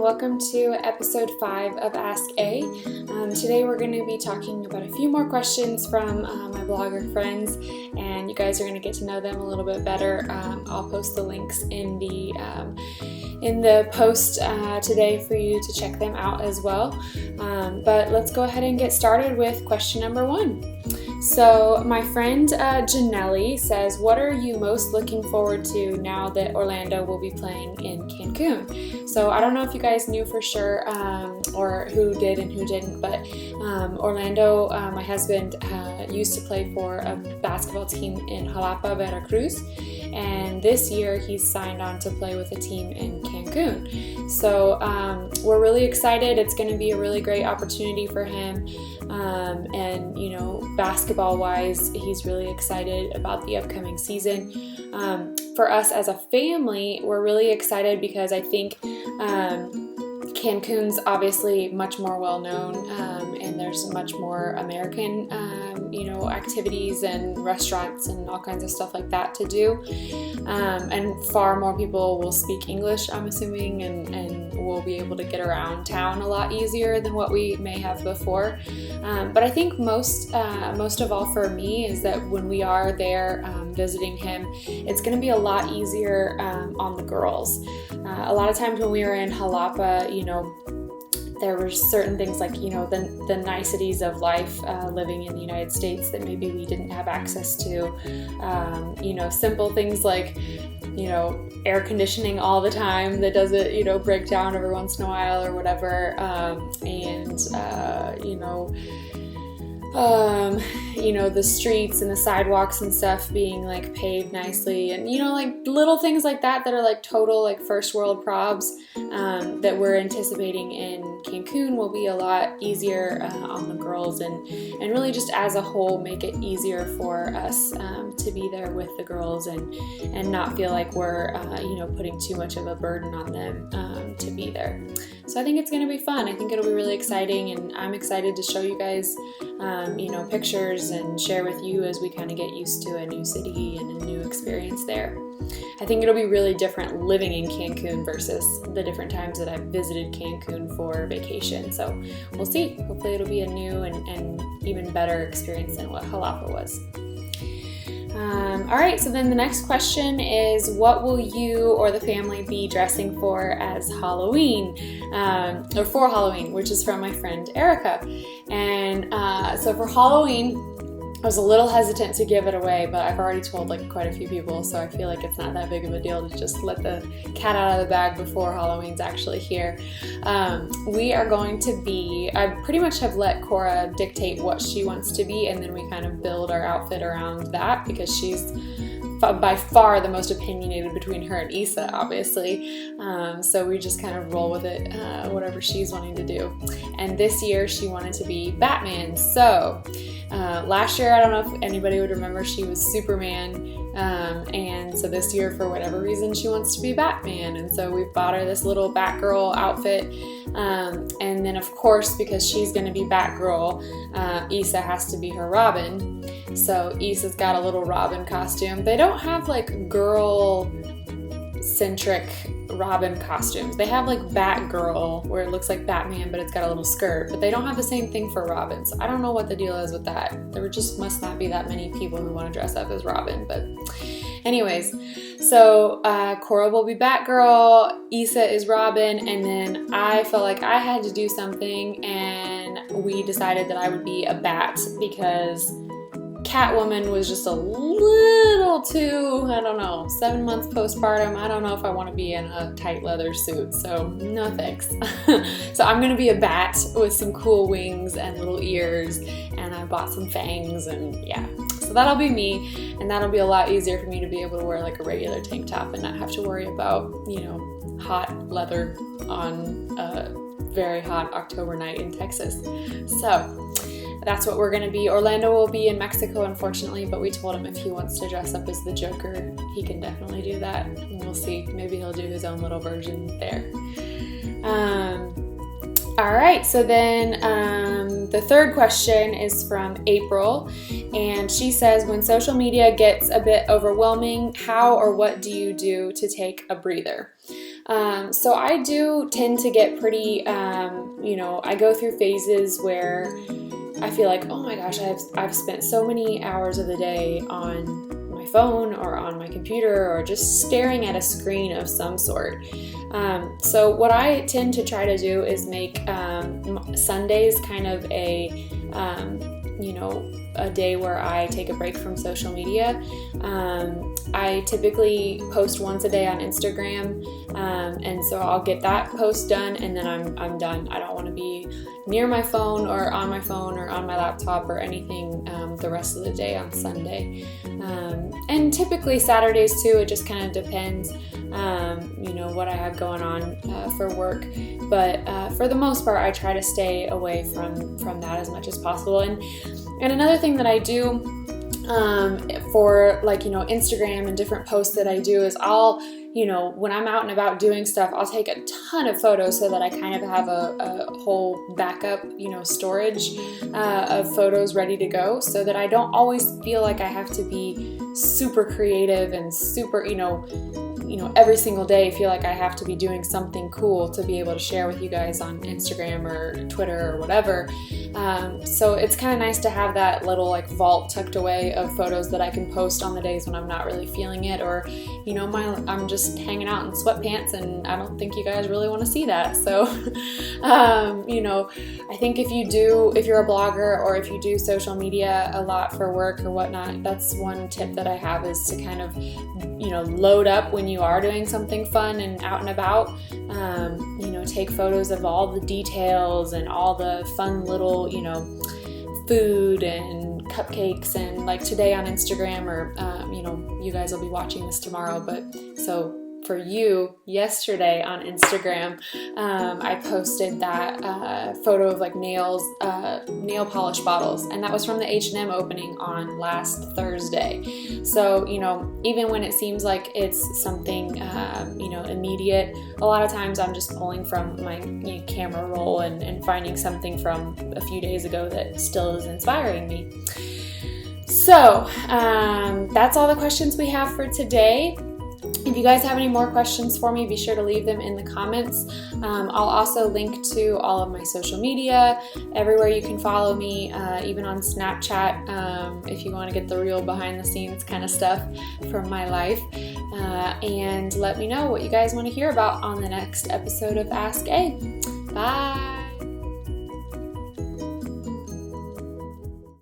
welcome to episode 5 of Ask A. Today we're going to be talking about a few more questions from my blogger friends, and you guys are going to get to know them a little bit better. I'll post the links in the post today for you to check them out as well. But let's go ahead and get started with question number 1. So my friend Janelli says, what are you most looking forward to now that Orlando will be playing in Cancun? So I don't know if you guys knew for sure or who did and who didn't, but Orlando, my husband, used to play for a basketball team in Jalapa, Veracruz. And this year he's signed on to play with a team in Cancun. So we're really excited. It's going to be a really great opportunity for him. And, you know, basketball-wise, he's really excited about the upcoming season. For us as a family, we're really excited because I think Cancun's obviously much more well-known, and there's much more American, activities and restaurants and all kinds of stuff like that to do. And far more people will speak English, I'm assuming, and we'll be able to get around town a lot easier than what we may have before. But I think most of all for me is that when we are there visiting him, it's going to be a lot easier on the girls. A lot of times when we were in Jalapa, there were certain things like, the niceties of life living in the United States that maybe we didn't have access to. Simple things like, air conditioning all the time that doesn't, break down every once in a while or whatever. The streets and the sidewalks and stuff being like paved nicely, and like little things like that are like total like first world probs that we're anticipating in Cancun will be a lot easier on the girls, and really just as a whole make it easier for us to be there with the girls and not feel like we're putting too much of a burden on them to be there. So I think it's going to be fun. I think it'll be really exciting, and I'm excited to show you guys pictures and share with you as we kind of get used to a new city and a new experience there. I think it'll be really different living in Cancun versus the different times that I've visited Cancun for vacation. So we'll see. Hopefully it'll be a new and even better experience than what Jalapa was. All right, so then the next question is, what will you or the family be dressing for as Halloween, or for Halloween, which is from my friend Erica. And so for Halloween, I was a little hesitant to give it away, but I've already told quite a few people, so I feel like it's not that big of a deal to just let the cat out of the bag before Halloween's actually here. We are going to be, I pretty much have let Cora dictate what she wants to be, and then we kind of build our outfit around that because she's by far the most opinionated between her and Issa, obviously. So we just kind of roll with it, whatever she's wanting to do. And this year she wanted to be Batman. So last year, I don't know if anybody would remember, she was Superman. And so this year, for whatever reason, she wants to be Batman. And so we bought her this little Batgirl outfit. And then, of course, because she's going to be Batgirl, Issa has to be her Robin. So Issa's got a little Robin costume. They don't have girl-centric Robin costumes. They have Batgirl, where it looks like Batman, but it's got a little skirt. But they don't have the same thing for Robin. So I don't know what the deal is with that. There just must not be that many people who want to dress up as Robin. But anyways, so Cora will be Batgirl, Issa is Robin, and then I felt like I had to do something, and we decided that I would be a bat because Catwoman was just a little too, 7 months postpartum. I don't know if I want to be in a tight leather suit, so no thanks. So I'm going to be a bat with some cool wings and little ears, and I bought some fangs, and yeah. So that'll be me, and that'll be a lot easier for me to be able to wear a regular tank top and not have to worry about, hot leather on a very hot October night in Texas. So that's what we're going to be. Orlando will be in Mexico, unfortunately, but we told him if he wants to dress up as the Joker, he can definitely do that. And we'll see. Maybe he'll do his own little version there. All right, so then the third question is from April, and she says, when social media gets a bit overwhelming, how or what do you do to take a breather? So I do tend to get pretty, I go through phases where I feel like, oh my gosh, I've spent so many hours of the day on my phone or on my computer or just staring at a screen of some sort. So what I tend to try to do is make Sundays kind of a day where I take a break from social media. I typically post once a day on Instagram, and so I'll get that post done, and then I'm done. I don't want to be near my phone or on my laptop or anything the rest of the day on Sunday. And typically Saturdays too. It just kind of depends, what I have going on for work. But for the most part, I try to stay away from that as much as possible. And another thing that I do for Instagram and different posts that I do is I'll, when I'm out and about doing stuff, I'll take a ton of photos so that I kind of have a whole backup, storage of photos ready to go, so that I don't always feel like I have to be super creative and super, every single day feel like I have to be doing something cool to be able to share with you guys on Instagram or Twitter or whatever. So it's kind of nice to have that little vault tucked away of photos that I can post on the days when I'm not really feeling it, or I'm just hanging out in sweatpants and I don't think you guys really want to see that. So I think if you're a blogger or if you do social media a lot for work or whatnot, that's one tip that I have, is to kind of load up when you are doing something fun and out and about. Take photos of all the details and all the fun little food and cupcakes, and like today on Instagram, or you guys will be watching this tomorrow, but so for you, yesterday on Instagram, I posted that photo of nail polish bottles, and that was from the H&M opening on last Thursday. So, even when it seems like it's something, immediate, a lot of times I'm just pulling from my camera roll and finding something from a few days ago that still is inspiring me. So, that's all the questions we have for today. If you guys have any more questions for me, be sure to leave them in the comments. I'll also link to all of my social media, everywhere you can follow me, even on Snapchat, if you want to get the real behind the scenes kind of stuff from my life. And let me know what you guys want to hear about on the next episode of Ask A. Bye!